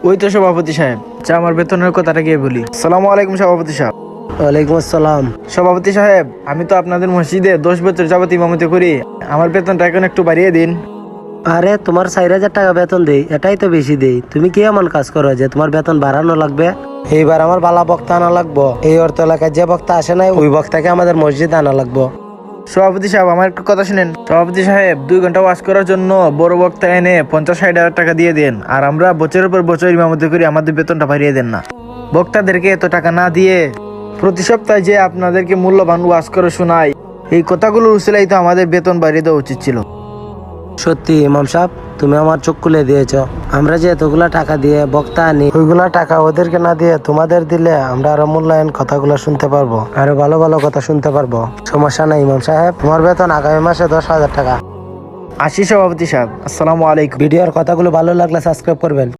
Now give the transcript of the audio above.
ওই তো সভাপতি সাহেব, আমার বেতনের কথাটা গিয়ে বলি। আসসালামু আলাইকুম সভাপতি সাহেব। ওয়ালাইকুম আসসালাম। সভাপতি সাহেব, আমি তো আপনাদের মসজিদে 10 বছর যাবত ইমামতি করি, আমার বেতনটা এখন একটু বাড়িয়ে দিন। আরে তোমার 4,000 টাকা বেতন দেই, এটাই তো বেশি দেই। তুমি কি এমন কাজ করো যে তোমার বেতন বাড়ানো লাগবে? এইবার আমার বালা বক্তা আনা লাগবো। এই অর্থ এলাকায় যে বক্তা আসে নাই ওই বক্তাকে আমাদের মসজিদে আনা লাগবো। সভাপতি সাহেব, আমার একটু কথা শুনেন। সভাপতি সাহেব, 2 ঘন্টা ওয়াজ করার জন্য বড় বক্তা এনে 50-60 হাজার টাকা দিয়ে দেন, আর আমরা বছরের পর বছর ইমামতি করি, আমাদের বেতনটা বাড়িয়ে দেন না। বক্তাদেরকে এত টাকা না দিয়ে প্রতি সপ্তাহে যে আপনাদেরকে মূল্যবান ওয়াজ করে শোনাই, এই কথাগুলোর উসিলাই তো আমাদের বেতন বাড়িয়ে দেওয়া উচিত ছিল। সত্যি ইমাম সাহেব, তুমি আমার চোখ খুলে দিয়েছ। আমরা যে এতগুলা টাকা দিয়ে বক্তা আনি, ওইগুলা টাকা ওদেরকে না দিয়ে তোমাদের দিলে আমরা আরো মূল্যায়ন কথাগুলো শুনতে পারবো, আরো ভালো ভালো কথা শুনতে পারবো। সমস্যা নাই ইমাম সাহেব, তোমার বেতন আগামী মাসে 10,000 টাকা। আসি সভাপতি সাহেব, আসসালামু আলাইকুম। ভিডিওর কথাগুলো ভালো লাগলে সাবস্ক্রাইব করবেন।